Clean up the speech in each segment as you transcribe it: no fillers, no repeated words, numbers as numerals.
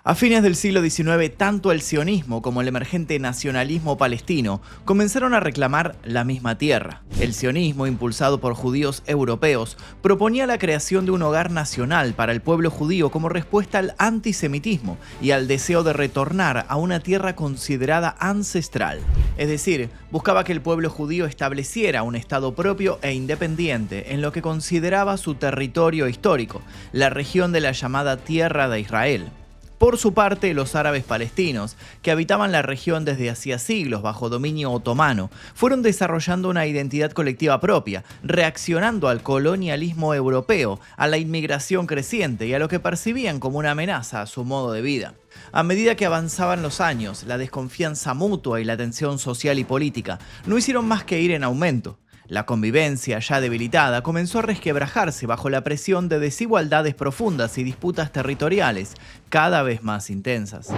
A fines del siglo XIX, tanto el sionismo como el emergente nacionalismo palestino comenzaron a reclamar la misma tierra. El sionismo, impulsado por judíos europeos, proponía la creación de un hogar nacional para el pueblo judío como respuesta al antisemitismo y al deseo de retornar a una tierra considerada ancestral. Es decir, buscaba que el pueblo judío estableciera un estado propio e independiente en lo que consideraba su territorio histórico, la región de la llamada Tierra de Israel. Por su parte, los árabes palestinos, que habitaban la región desde hacía siglos bajo dominio otomano, fueron desarrollando una identidad colectiva propia, reaccionando al colonialismo europeo, a la inmigración creciente y a lo que percibían como una amenaza a su modo de vida. A medida que avanzaban los años, la desconfianza mutua y la tensión social y política no hicieron más que ir en aumento. La convivencia, ya debilitada, comenzó a resquebrajarse bajo la presión de desigualdades profundas y disputas territoriales cada vez más intensas.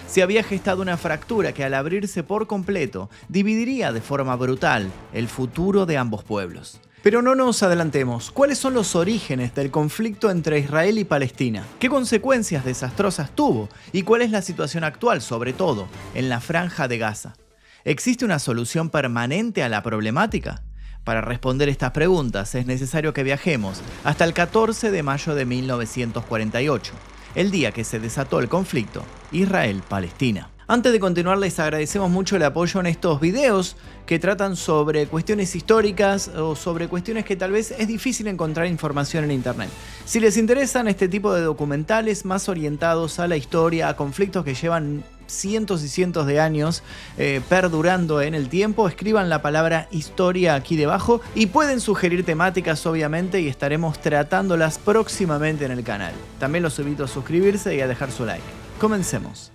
Se había gestado una fractura que, al abrirse por completo, dividiría de forma brutal el futuro de ambos pueblos. Pero no nos adelantemos. ¿Cuáles son los orígenes del conflicto entre Israel y Palestina? ¿Qué consecuencias desastrosas tuvo? ¿Y cuál es la situación actual, sobre todo, en la Franja de Gaza? ¿Existe una solución permanente a la problemática? Para responder estas preguntas es necesario que viajemos hasta el 14 de mayo de 1948, el día que se desató el conflicto Israel-Palestina. Antes de continuar, les agradecemos mucho el apoyo en estos videos que tratan sobre cuestiones históricas o sobre cuestiones que tal vez es difícil encontrar información en internet. Si les interesan este tipo de documentales más orientados a la historia, a conflictos que llevan cientos y cientos de años perdurando en el tiempo, escriban la palabra historia aquí debajo y pueden sugerir temáticas, obviamente, y estaremos tratándolas próximamente en el canal. También los invito a suscribirse y a dejar su like. Comencemos.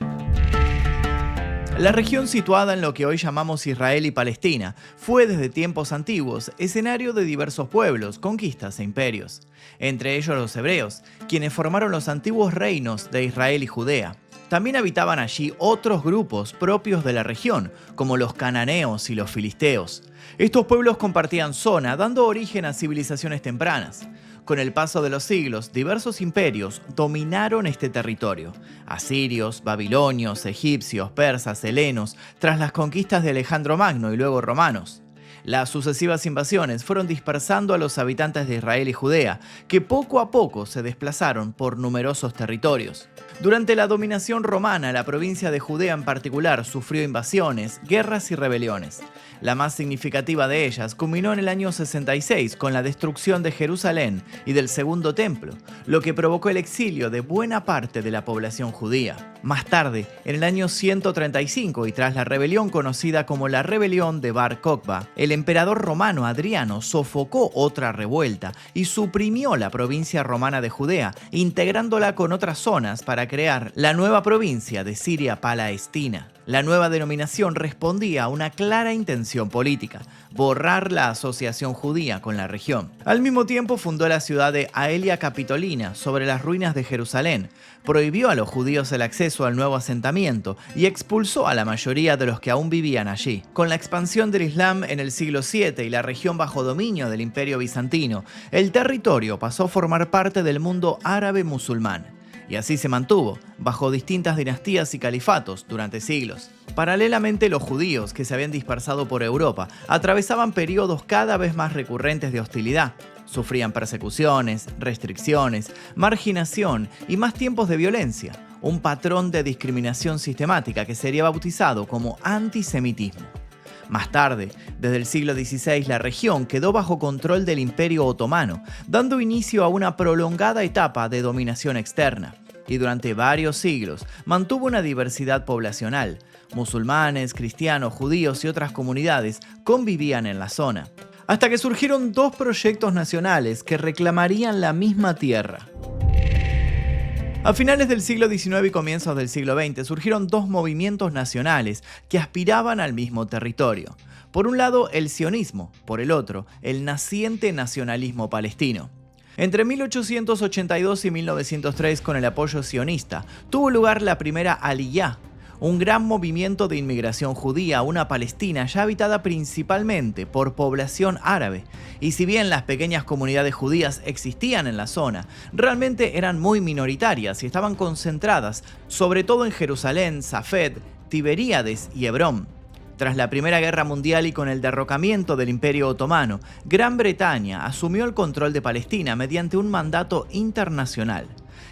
La región situada en lo que hoy llamamos Israel y Palestina fue desde tiempos antiguos escenario de diversos pueblos, conquistas e imperios, entre ellos los hebreos, quienes formaron los antiguos reinos de Israel y Judea. También habitaban allí otros grupos propios de la región, como los cananeos y los filisteos. Estos pueblos compartían zona, dando origen a civilizaciones tempranas. Con el paso de los siglos, diversos imperios dominaron este territorio. Asirios, babilonios, egipcios, persas, helenos, tras las conquistas de Alejandro Magno y luego romanos. Las sucesivas invasiones fueron dispersando a los habitantes de Israel y Judea, que poco a poco se desplazaron por numerosos territorios. Durante la dominación romana, la provincia de Judea en particular sufrió invasiones, guerras y rebeliones. La más significativa de ellas culminó en el año 66 con la destrucción de Jerusalén y del Segundo Templo, lo que provocó el exilio de buena parte de la población judía. Más tarde, en el año 135 y tras la rebelión conocida como la Rebelión de Bar Kokhba, el emperador romano Adriano sofocó otra revuelta y suprimió la provincia romana de Judea, integrándola con otras zonas para crear la nueva provincia de Siria-Palestina. La nueva denominación respondía a una clara intención política: borrar la asociación judía con la región. Al mismo tiempo fundó la ciudad de Aelia Capitolina sobre las ruinas de Jerusalén, prohibió a los judíos el acceso al nuevo asentamiento y expulsó a la mayoría de los que aún vivían allí. Con la expansión del Islam en el siglo VII y la región bajo dominio del Imperio Bizantino, el territorio pasó a formar parte del mundo árabe musulmán. Y así se mantuvo, bajo distintas dinastías y califatos durante siglos. Paralelamente, los judíos, que se habían dispersado por Europa, atravesaban periodos cada vez más recurrentes de hostilidad. Sufrían persecuciones, restricciones, marginación y más tiempos de violencia, un patrón de discriminación sistemática que sería bautizado como antisemitismo. Más tarde, desde el siglo XVI, la región quedó bajo control del Imperio Otomano, dando inicio a una prolongada etapa de dominación externa. Y durante varios siglos mantuvo una diversidad poblacional. Musulmanes, cristianos, judíos y otras comunidades convivían en la zona. Hasta que surgieron dos proyectos nacionales que reclamarían la misma tierra. A finales del siglo XIX y comienzos del siglo XX surgieron dos movimientos nacionales que aspiraban al mismo territorio. Por un lado, el sionismo, por el otro, el naciente nacionalismo palestino. Entre 1882 y 1903, con el apoyo sionista, tuvo lugar la primera Aliyá, un gran movimiento de inmigración judía a una Palestina ya habitada principalmente por población árabe. Y si bien las pequeñas comunidades judías existían en la zona, realmente eran muy minoritarias y estaban concentradas sobre todo en Jerusalén, Safed, Tiberíades y Hebrón. Tras la Primera Guerra Mundial y con el derrocamiento del Imperio Otomano, Gran Bretaña asumió el control de Palestina mediante un mandato internacional.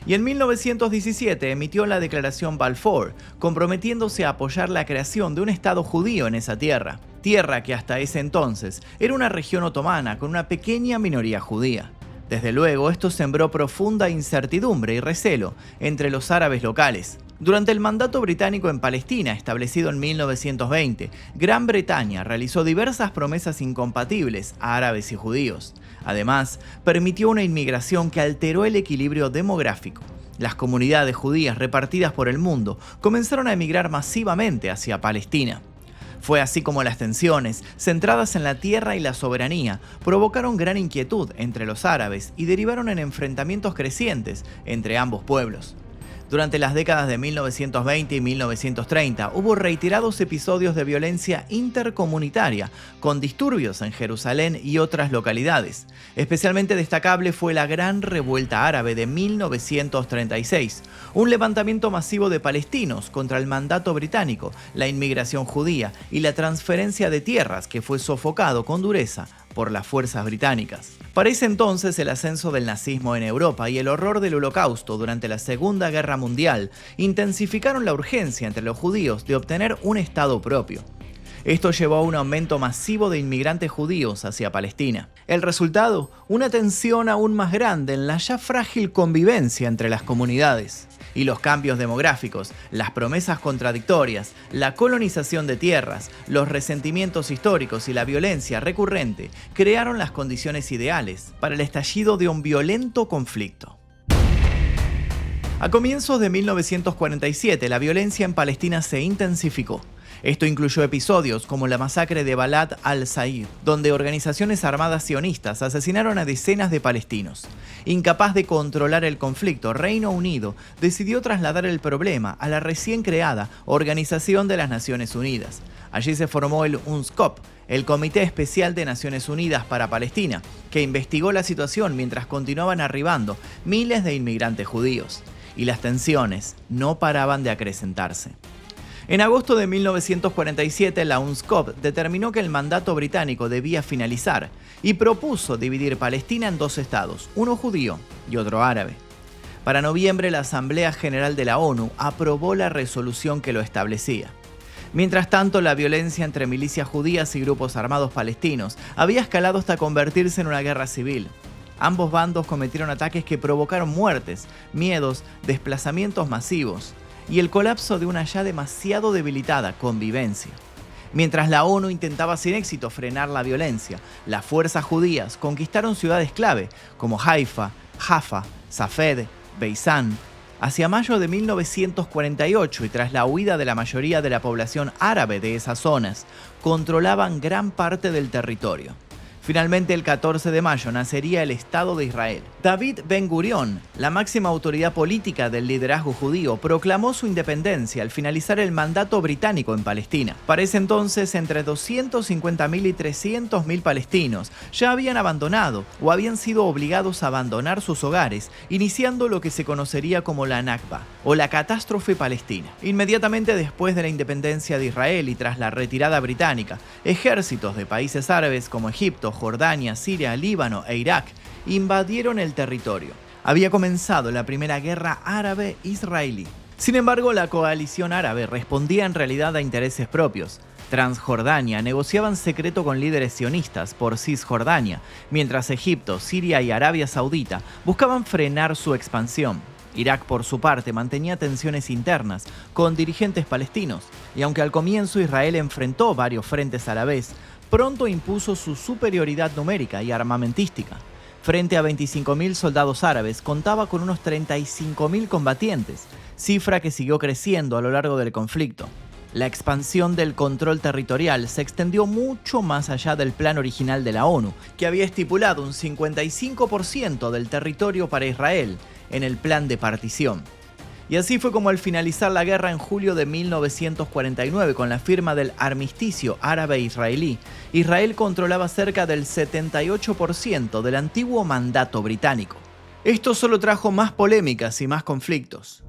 Y en 1917 emitió la Declaración Balfour, comprometiéndose a apoyar la creación de un Estado judío en esa tierra que hasta ese entonces era una región otomana con una pequeña minoría judía. Desde luego, esto sembró profunda incertidumbre y recelo entre los árabes locales. Durante el mandato británico en Palestina, establecido en 1920, Gran Bretaña realizó diversas promesas incompatibles a árabes y judíos. Además, permitió una inmigración que alteró el equilibrio demográfico. Las comunidades judías repartidas por el mundo comenzaron a emigrar masivamente hacia Palestina. Fue así como las tensiones, centradas en la tierra y la soberanía, provocaron gran inquietud entre los árabes y derivaron en enfrentamientos crecientes entre ambos pueblos. Durante las décadas de 1920 y 1930 hubo reiterados episodios de violencia intercomunitaria, con disturbios en Jerusalén y otras localidades. Especialmente destacable fue la Gran Revuelta Árabe de 1936, un levantamiento masivo de palestinos contra el mandato británico, la inmigración judía y la transferencia de tierras que fue sofocado con dureza por las fuerzas británicas. Para ese entonces, el ascenso del nazismo en Europa y el horror del Holocausto durante la Segunda Guerra Mundial intensificaron la urgencia entre los judíos de obtener un Estado propio. Esto llevó a un aumento masivo de inmigrantes judíos hacia Palestina. El resultado, una tensión aún más grande en la ya frágil convivencia entre las comunidades. Y los cambios demográficos, las promesas contradictorias, la colonización de tierras, los resentimientos históricos y la violencia recurrente crearon las condiciones ideales para el estallido de un violento conflicto. A comienzos de 1947, la violencia en Palestina se intensificó. Esto incluyó episodios como la masacre de Balad al-Said, donde organizaciones armadas sionistas asesinaron a decenas de palestinos. Incapaz de controlar el conflicto, Reino Unido decidió trasladar el problema a la recién creada Organización de las Naciones Unidas. Allí se formó el UNSCOP, el Comité Especial de Naciones Unidas para Palestina, que investigó la situación mientras continuaban arribando miles de inmigrantes judíos. Y las tensiones no paraban de acrecentarse. En agosto de 1947, la UNSCOP determinó que el mandato británico debía finalizar y propuso dividir Palestina en dos estados, uno judío y otro árabe. Para noviembre, la Asamblea General de la ONU aprobó la resolución que lo establecía. Mientras tanto, la violencia entre milicias judías y grupos armados palestinos había escalado hasta convertirse en una guerra civil. Ambos bandos cometieron ataques que provocaron muertes, miedos, desplazamientos masivos y el colapso de una ya demasiado debilitada convivencia. Mientras la ONU intentaba sin éxito frenar la violencia, las fuerzas judías conquistaron ciudades clave como Haifa, Jaffa, Safed, Beisán. Hacia mayo de 1948 y tras la huida de la mayoría de la población árabe de esas zonas, controlaban gran parte del territorio. Finalmente, el 14 de mayo nacería el Estado de Israel. David Ben-Gurión, la máxima autoridad política del liderazgo judío, proclamó su independencia al finalizar el mandato británico en Palestina. Para ese entonces, entre 250.000 y 300.000 palestinos ya habían abandonado o habían sido obligados a abandonar sus hogares, iniciando lo que se conocería como la Nakba, o la catástrofe palestina. Inmediatamente después de la independencia de Israel y tras la retirada británica, ejércitos de países árabes como Egipto, Jordania, Siria, Líbano e Irak invadieron el territorio. Había comenzado la primera guerra árabe-israelí. Sin embargo, la coalición árabe respondía en realidad a intereses propios. Transjordania negociaba en secreto con líderes sionistas por Cisjordania, mientras Egipto, Siria y Arabia Saudita buscaban frenar su expansión. Irak, por su parte, mantenía tensiones internas con dirigentes palestinos, y aunque al comienzo Israel enfrentó varios frentes a la vez, pronto impuso su superioridad numérica y armamentística. Frente a 25.000 soldados árabes, contaba con unos 35.000 combatientes, cifra que siguió creciendo a lo largo del conflicto. La expansión del control territorial se extendió mucho más allá del plan original de la ONU, que había estipulado un 55% del territorio para Israel en el plan de partición. Y así fue como al finalizar la guerra en julio de 1949 con la firma del armisticio árabe-israelí, Israel controlaba cerca del 78% del antiguo mandato británico. Esto solo trajo más polémicas y más conflictos.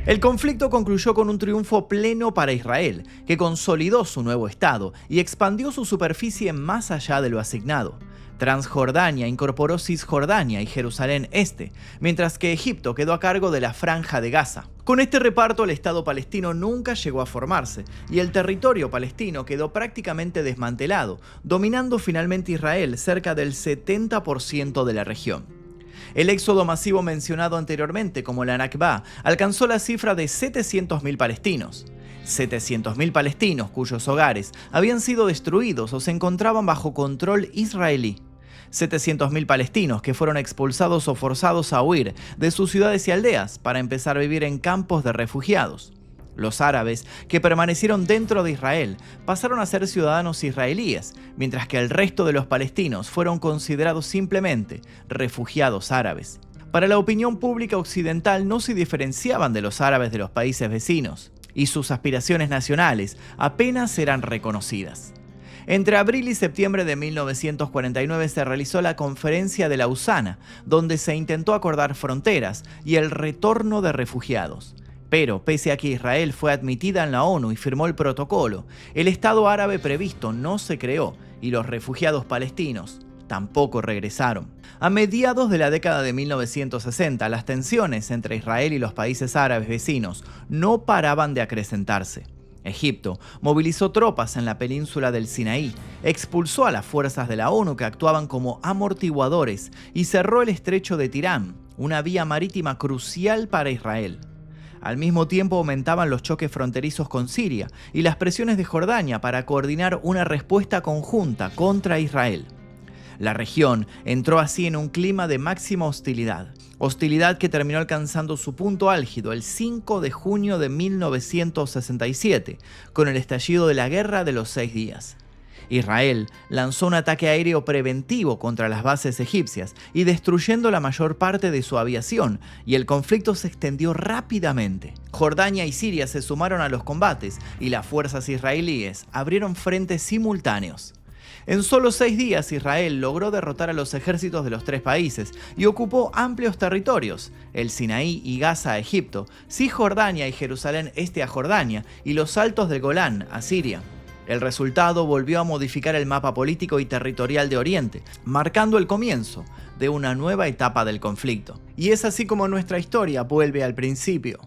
El conflicto concluyó con un triunfo pleno para Israel, que consolidó su nuevo estado y expandió su superficie más allá de lo asignado. Transjordania incorporó Cisjordania y Jerusalén Este, mientras que Egipto quedó a cargo de la Franja de Gaza. Con este reparto, el Estado palestino nunca llegó a formarse, y el territorio palestino quedó prácticamente desmantelado, dominando finalmente Israel cerca del 70% de la región. El éxodo masivo mencionado anteriormente como la Nakba alcanzó la cifra de 700.000 palestinos. 700.000 palestinos cuyos hogares habían sido destruidos o se encontraban bajo control israelí. 700.000 palestinos que fueron expulsados o forzados a huir de sus ciudades y aldeas para empezar a vivir en campos de refugiados. Los árabes que permanecieron dentro de Israel pasaron a ser ciudadanos israelíes, mientras que el resto de los palestinos fueron considerados simplemente refugiados árabes. Para la opinión pública occidental no se diferenciaban de los árabes de los países vecinos, y sus aspiraciones nacionales apenas eran reconocidas. Entre abril y septiembre de 1949 se realizó la Conferencia de Lausana, donde se intentó acordar fronteras y el retorno de refugiados. Pero, pese a que Israel fue admitida en la ONU y firmó el protocolo, el Estado árabe previsto no se creó y los refugiados palestinos tampoco regresaron. A mediados de la década de 1960, las tensiones entre Israel y los países árabes vecinos no paraban de acrecentarse. Egipto movilizó tropas en la península del Sinaí, expulsó a las fuerzas de la ONU que actuaban como amortiguadores y cerró el estrecho de Tirán, una vía marítima crucial para Israel. Al mismo tiempo aumentaban los choques fronterizos con Siria y las presiones de Jordania para coordinar una respuesta conjunta contra Israel. La región entró así en un clima de máxima hostilidad que terminó alcanzando su punto álgido el 5 de junio de 1967, con el estallido de la Guerra de los 6 días. Israel lanzó un ataque aéreo preventivo contra las bases egipcias y destruyendo la mayor parte de su aviación, y el conflicto se extendió rápidamente. Jordania y Siria se sumaron a los combates y las fuerzas israelíes abrieron frentes simultáneos. En solo 6 días, Israel logró derrotar a los ejércitos de los 3 países y ocupó amplios territorios: el Sinaí y Gaza a Egipto, Cisjordania y Jerusalén Este a Jordania y los Altos del Golán a Siria. El resultado volvió a modificar el mapa político y territorial de Oriente, marcando el comienzo de una nueva etapa del conflicto. Y es así como nuestra historia vuelve al principio.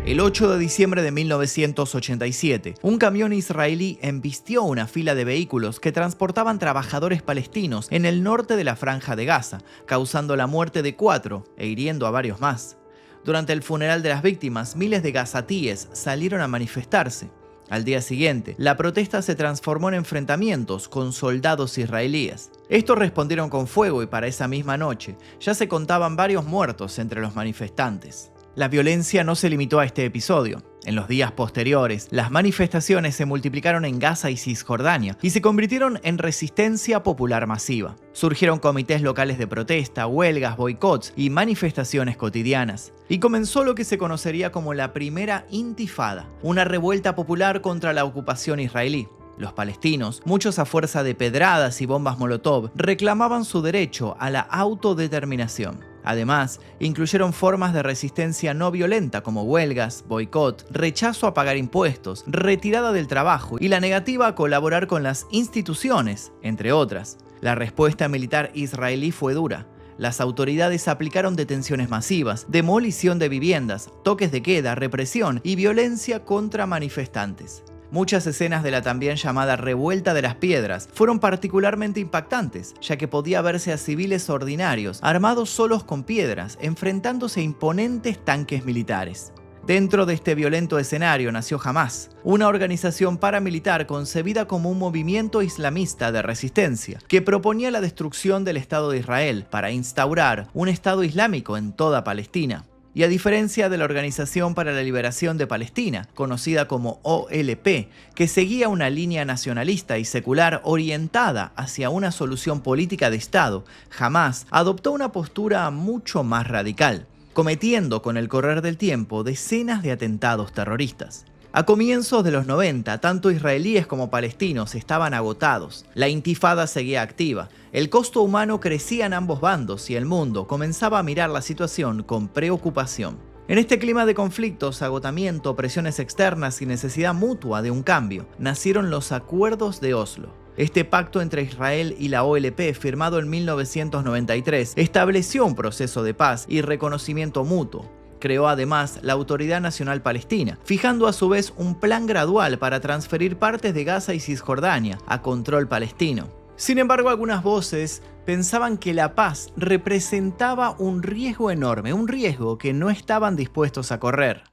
El 8 de diciembre de 1987, un camión israelí embistió una fila de vehículos que transportaban trabajadores palestinos en el norte de la Franja de Gaza, causando la muerte de 4 e hiriendo a varios más. Durante el funeral de las víctimas, miles de gazatíes salieron a manifestarse. Al día siguiente, la protesta se transformó en enfrentamientos con soldados israelíes. Estos respondieron con fuego y para esa misma noche ya se contaban varios muertos entre los manifestantes. La violencia no se limitó a este episodio. En los días posteriores, las manifestaciones se multiplicaron en Gaza y Cisjordania y se convirtieron en resistencia popular masiva. Surgieron comités locales de protesta, huelgas, boicots y manifestaciones cotidianas. Y comenzó lo que se conocería como la primera Intifada, una revuelta popular contra la ocupación israelí. Los palestinos, muchos a fuerza de pedradas y bombas molotov, reclamaban su derecho a la autodeterminación. Además, incluyeron formas de resistencia no violenta como huelgas, boicot, rechazo a pagar impuestos, retirada del trabajo y la negativa a colaborar con las instituciones, entre otras. La respuesta militar israelí fue dura. Las autoridades aplicaron detenciones masivas, demolición de viviendas, toques de queda, represión y violencia contra manifestantes. Muchas escenas de la también llamada Revuelta de las Piedras fueron particularmente impactantes, ya que podía verse a civiles ordinarios, armados solos con piedras, enfrentándose a imponentes tanques militares. Dentro de este violento escenario nació Hamás, una organización paramilitar concebida como un movimiento islamista de resistencia, que proponía la destrucción del Estado de Israel para instaurar un Estado islámico en toda Palestina. Y a diferencia de la Organización para la Liberación de Palestina, conocida como OLP, que seguía una línea nacionalista y secular orientada hacia una solución política de Estado, Hamás adoptó una postura mucho más radical. cometiendo con el correr del tiempo decenas de atentados terroristas. A comienzos de los 90, tanto israelíes como palestinos estaban agotados. La intifada seguía activa. El costo humano crecía en ambos bandos y el mundo comenzaba a mirar la situación con preocupación. En este clima de conflictos, agotamiento, presiones externas y necesidad mutua de un cambio, nacieron los Acuerdos de Oslo. Este pacto entre Israel y la OLP, firmado en 1993, estableció un proceso de paz y reconocimiento mutuo. Creó además la Autoridad Nacional Palestina, fijando a su vez un plan gradual para transferir partes de Gaza y Cisjordania a control palestino. Sin embargo, algunas voces pensaban que la paz representaba un riesgo enorme, un riesgo que no estaban dispuestos a correr.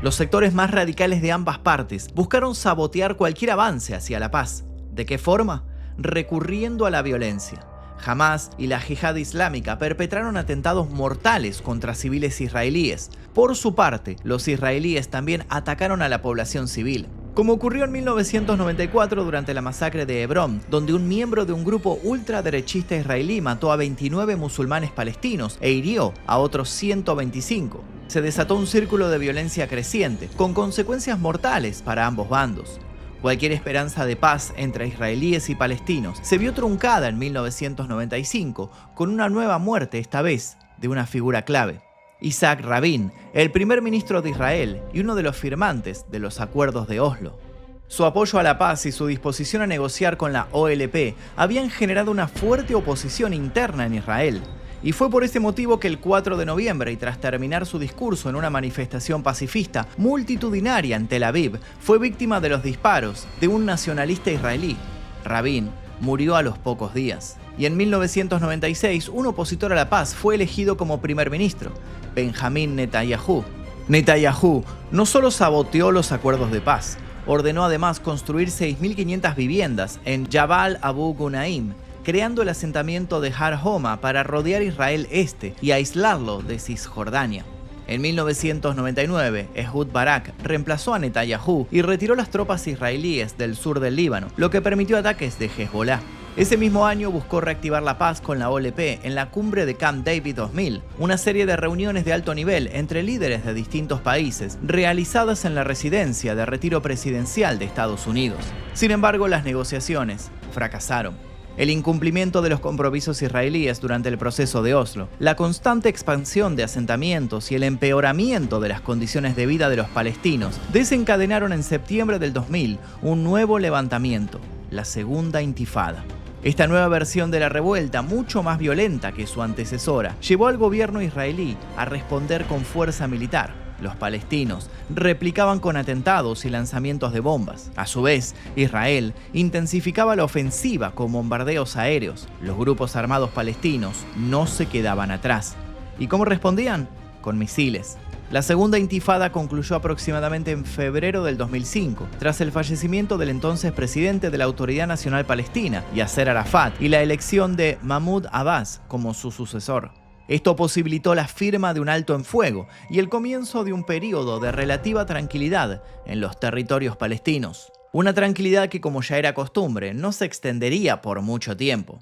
Los sectores más radicales de ambas partes buscaron sabotear cualquier avance hacia la paz. ¿De qué forma? Recurriendo a la violencia. Hamás y la Yihad Islámica perpetraron atentados mortales contra civiles israelíes. Por su parte, los israelíes también atacaron a la población civil, como ocurrió en 1994 durante la masacre de Hebrón, donde un miembro de un grupo ultraderechista israelí mató a 29 musulmanes palestinos e hirió a otros 125. Se desató un círculo de violencia creciente, con consecuencias mortales para ambos bandos. Cualquier esperanza de paz entre israelíes y palestinos se vio truncada en 1995 con una nueva muerte, esta vez de una figura clave: Isaac Rabin, el primer ministro de Israel y uno de los firmantes de los Acuerdos de Oslo. Su apoyo a la paz y su disposición a negociar con la OLP habían generado una fuerte oposición interna en Israel. Y fue por ese motivo que el 4 de noviembre, y tras terminar su discurso en una manifestación pacifista multitudinaria en Tel Aviv, fue víctima de los disparos de un nacionalista israelí. Rabin murió a los pocos días. Y en 1996, un opositor a la paz fue elegido como primer ministro, Benjamín Netanyahu. Netanyahu no solo saboteó los acuerdos de paz, ordenó además construir 6.500 viviendas en Jabal Abu Ghneim, creando el asentamiento de Har Homa para rodear Israel Este y aislarlo de Cisjordania. En 1999, Ehud Barak reemplazó a Netanyahu y retiró las tropas israelíes del sur del Líbano, lo que permitió ataques de Hezbollah. Ese mismo año buscó reactivar la paz con la OLP en la cumbre de Camp David 2000, una serie de reuniones de alto nivel entre líderes de distintos países, realizadas en la residencia de retiro presidencial de Estados Unidos. Sin embargo, las negociaciones fracasaron. El incumplimiento de los compromisos israelíes durante el proceso de Oslo, la constante expansión de asentamientos y el empeoramiento de las condiciones de vida de los palestinos desencadenaron en septiembre del 2000 un nuevo levantamiento, la Segunda Intifada. Esta nueva versión de la revuelta, mucho más violenta que su antecesora, llevó al gobierno israelí a responder con fuerza militar. Los palestinos replicaban con atentados y lanzamientos de bombas. A su vez, Israel intensificaba la ofensiva con bombardeos aéreos. Los grupos armados palestinos no se quedaban atrás. ¿Y cómo respondían? Con misiles. La Segunda Intifada concluyó aproximadamente en febrero del 2005, tras el fallecimiento del entonces presidente de la Autoridad Nacional Palestina, Yasser Arafat, y la elección de Mahmoud Abbas como su sucesor. Esto posibilitó la firma de un alto en fuego y el comienzo de un periodo de relativa tranquilidad en los territorios palestinos. Una tranquilidad que, como ya era costumbre, no se extendería por mucho tiempo.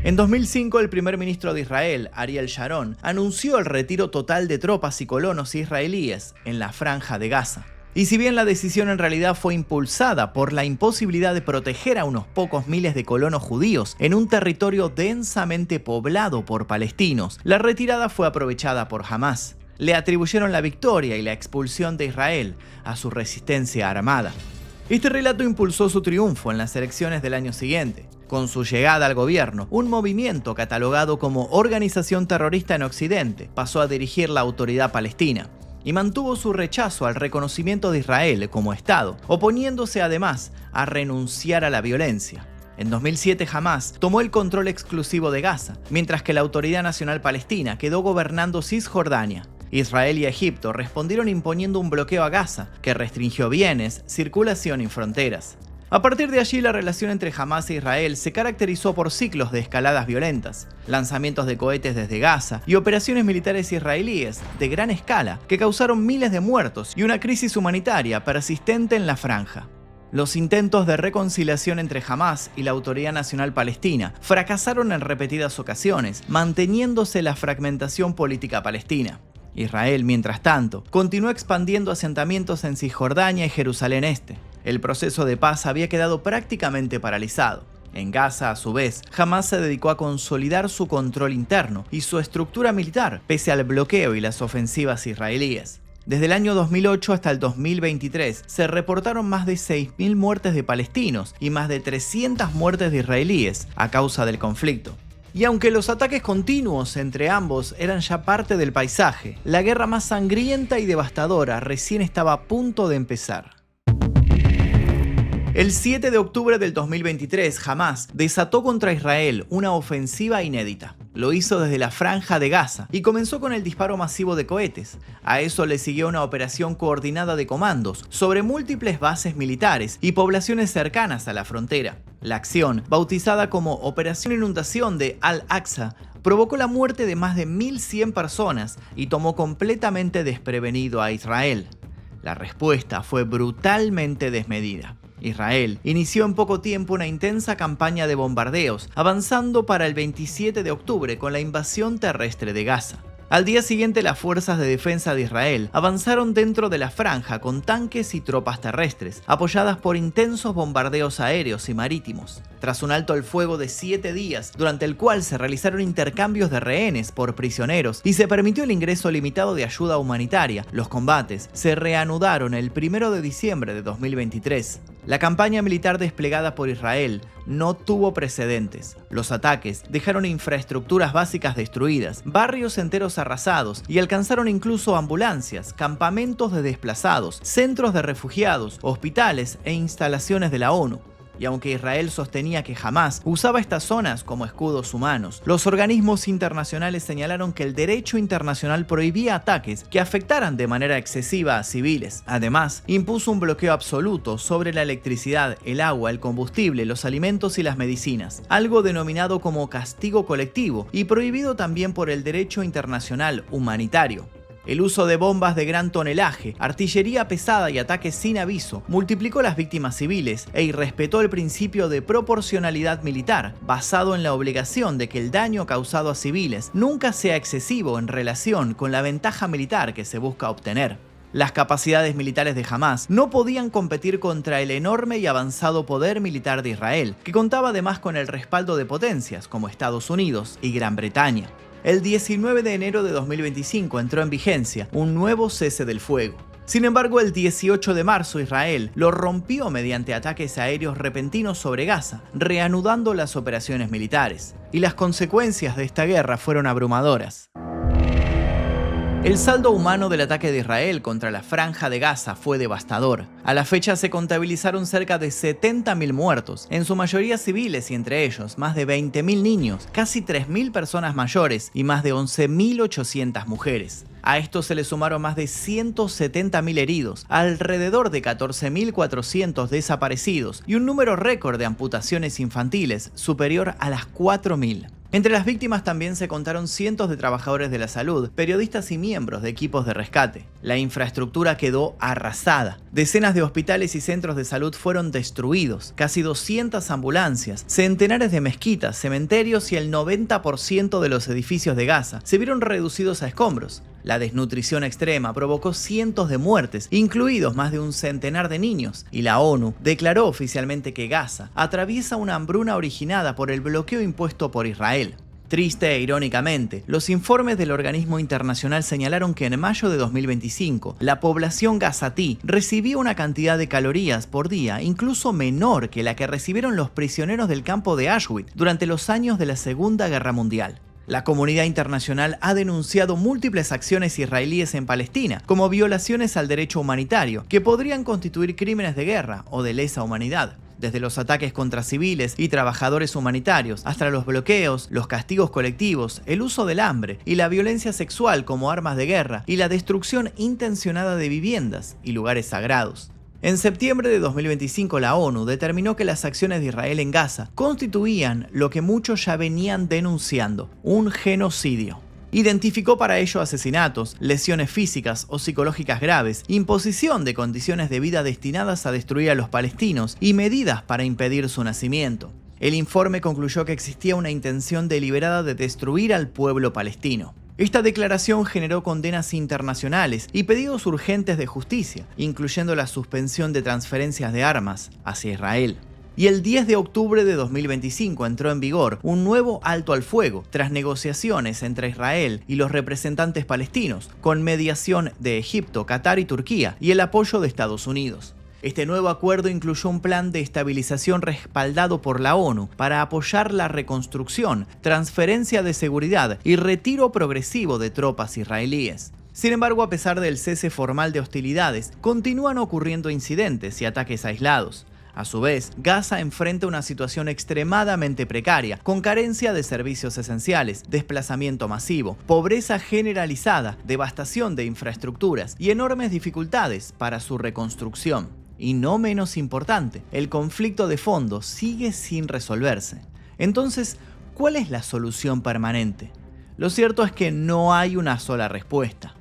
En 2005, el primer ministro de Israel, Ariel Sharon, anunció el retiro total de tropas y colonos israelíes en la Franja de Gaza. Y si bien la decisión en realidad fue impulsada por la imposibilidad de proteger a unos pocos miles de colonos judíos en un territorio densamente poblado por palestinos, la retirada fue aprovechada por Hamás. Le atribuyeron la victoria y la expulsión de Israel a su resistencia armada. Este relato impulsó su triunfo en las elecciones del año siguiente. Con su llegada al gobierno, un movimiento catalogado como organización terrorista en Occidente pasó a dirigir la autoridad palestina y mantuvo su rechazo al reconocimiento de Israel como Estado, oponiéndose además a renunciar a la violencia. En 2007, Hamás tomó el control exclusivo de Gaza, mientras que la Autoridad Nacional Palestina quedó gobernando Cisjordania. Israel y Egipto respondieron imponiendo un bloqueo a Gaza, que restringió bienes, circulación y fronteras. A partir de allí, la relación entre Hamás e Israel se caracterizó por ciclos de escaladas violentas, lanzamientos de cohetes desde Gaza y operaciones militares israelíes de gran escala que causaron miles de muertos y una crisis humanitaria persistente en la franja. Los intentos de reconciliación entre Hamás y la Autoridad Nacional Palestina fracasaron en repetidas ocasiones, manteniéndose la fragmentación política palestina. Israel, mientras tanto, continuó expandiendo asentamientos en Cisjordania y Jerusalén Este. El proceso de paz había quedado prácticamente paralizado. En Gaza, a su vez, Hamás se dedicó a consolidar su control interno y su estructura militar, pese al bloqueo y las ofensivas israelíes. Desde el año 2008 hasta el 2023 se reportaron más de 6.000 muertes de palestinos y más de 300 muertes de israelíes a causa del conflicto. Y aunque los ataques continuos entre ambos eran ya parte del paisaje, la guerra más sangrienta y devastadora recién estaba a punto de empezar. El 7 de octubre del 2023, Hamás desató contra Israel una ofensiva inédita. Lo hizo desde la Franja de Gaza y comenzó con el disparo masivo de cohetes. A eso le siguió una operación coordinada de comandos sobre múltiples bases militares y poblaciones cercanas a la frontera. La acción, bautizada como Operación Inundación de Al-Aqsa, provocó la muerte de más de 1.100 personas y tomó completamente desprevenido a Israel. La respuesta fue brutalmente desmedida. Israel inició en poco tiempo una intensa campaña de bombardeos, avanzando para el 27 de octubre con la invasión terrestre de Gaza. Al día siguiente, las fuerzas de defensa de Israel avanzaron dentro de la franja con tanques y tropas terrestres, apoyadas por intensos bombardeos aéreos y marítimos. Tras un alto al fuego de 7 días, durante el cual se realizaron intercambios de rehenes por prisioneros y se permitió el ingreso limitado de ayuda humanitaria, los combates se reanudaron el 1 de diciembre de 2023. La campaña militar desplegada por Israel no tuvo precedentes. Los ataques dejaron infraestructuras básicas destruidas, barrios enteros arrasados y alcanzaron incluso ambulancias, campamentos de desplazados, centros de refugiados, hospitales e instalaciones de la ONU. Y aunque Israel sostenía que Hamás usaba estas zonas como escudos humanos, los organismos internacionales señalaron que el derecho internacional prohibía ataques que afectaran de manera excesiva a civiles. Además, impuso un bloqueo absoluto sobre la electricidad, el agua, el combustible, los alimentos y las medicinas, algo denominado como castigo colectivo y prohibido también por el derecho internacional humanitario. El uso de bombas de gran tonelaje, artillería pesada y ataques sin aviso multiplicó las víctimas civiles e irrespetó el principio de proporcionalidad militar, basado en la obligación de que el daño causado a civiles nunca sea excesivo en relación con la ventaja militar que se busca obtener. Las capacidades militares de Hamás no podían competir contra el enorme y avanzado poder militar de Israel, que contaba además con el respaldo de potencias como Estados Unidos y Gran Bretaña. El 19 de enero de 2025 entró en vigencia un nuevo cese del fuego. Sin embargo, el 18 de marzo Israel lo rompió mediante ataques aéreos repentinos sobre Gaza, reanudando las operaciones militares. Y las consecuencias de esta guerra fueron abrumadoras. El saldo humano del ataque de Israel contra la Franja de Gaza fue devastador. A la fecha se contabilizaron cerca de 70.000 muertos, en su mayoría civiles y entre ellos más de 20.000 niños, casi 3.000 personas mayores y más de 11.800 mujeres. A esto se le sumaron más de 170.000 heridos, alrededor de 14.400 desaparecidos y un número récord de amputaciones infantiles superior a las 4.000. Entre las víctimas también se contaron cientos de trabajadores de la salud, periodistas y miembros de equipos de rescate. La infraestructura quedó arrasada. Decenas de hospitales y centros de salud fueron destruidos, casi 200 ambulancias, centenares de mezquitas, cementerios y el 90% de los edificios de Gaza se vieron reducidos a escombros. La desnutrición extrema provocó cientos de muertes, incluidos más de un centenar de niños, y la ONU declaró oficialmente que Gaza atraviesa una hambruna originada por el bloqueo impuesto por Israel. Triste e irónicamente, los informes del organismo internacional señalaron que en mayo de 2025, la población gazatí recibía una cantidad de calorías por día incluso menor que la que recibieron los prisioneros del campo de Auschwitz durante los años de la Segunda Guerra Mundial. La comunidad internacional ha denunciado múltiples acciones israelíes en Palestina, como violaciones al derecho humanitario, que podrían constituir crímenes de guerra o de lesa humanidad. Desde los ataques contra civiles y trabajadores humanitarios, hasta los bloqueos, los castigos colectivos, el uso del hambre y la violencia sexual como armas de guerra y la destrucción intencionada de viviendas y lugares sagrados. En septiembre de 2025, la ONU determinó que las acciones de Israel en Gaza constituían lo que muchos ya venían denunciando, un genocidio. Identificó para ello asesinatos, lesiones físicas o psicológicas graves, imposición de condiciones de vida destinadas a destruir a los palestinos y medidas para impedir su nacimiento. El informe concluyó que existía una intención deliberada de destruir al pueblo palestino. Esta declaración generó condenas internacionales y pedidos urgentes de justicia, incluyendo la suspensión de transferencias de armas hacia Israel. Y el 10 de octubre de 2025 entró en vigor un nuevo alto al fuego, tras negociaciones entre Israel y los representantes palestinos, con mediación de Egipto, Qatar y Turquía, y el apoyo de Estados Unidos. Este nuevo acuerdo incluyó un plan de estabilización respaldado por la ONU para apoyar la reconstrucción, transferencia de seguridad y retiro progresivo de tropas israelíes. Sin embargo, a pesar del cese formal de hostilidades, continúan ocurriendo incidentes y ataques aislados. A su vez, Gaza enfrenta una situación extremadamente precaria, con carencia de servicios esenciales, desplazamiento masivo, pobreza generalizada, devastación de infraestructuras y enormes dificultades para su reconstrucción. Y no menos importante, el conflicto de fondo sigue sin resolverse. Entonces, ¿cuál es la solución permanente? Lo cierto es que no hay una sola respuesta,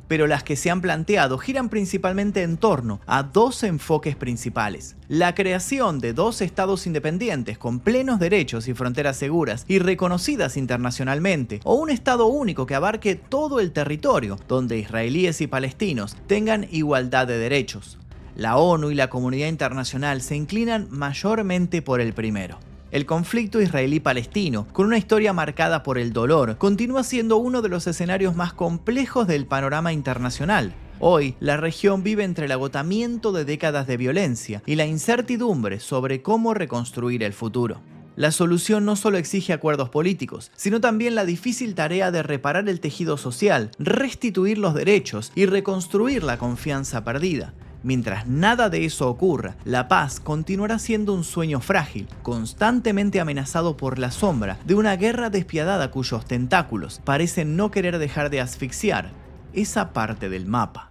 pero las que se han planteado giran principalmente en torno a dos enfoques principales: la creación de dos estados independientes con plenos derechos y fronteras seguras y reconocidas internacionalmente, o un estado único que abarque todo el territorio, donde israelíes y palestinos tengan igualdad de derechos. La ONU y la comunidad internacional se inclinan mayormente por el primero. El conflicto israelí-palestino, con una historia marcada por el dolor, continúa siendo uno de los escenarios más complejos del panorama internacional. Hoy, la región vive entre el agotamiento de décadas de violencia y la incertidumbre sobre cómo reconstruir el futuro. La solución no solo exige acuerdos políticos, sino también la difícil tarea de reparar el tejido social, restituir los derechos y reconstruir la confianza perdida. Mientras nada de eso ocurra, la paz continuará siendo un sueño frágil, constantemente amenazado por la sombra de una guerra despiadada cuyos tentáculos parecen no querer dejar de asfixiar esa parte del mapa.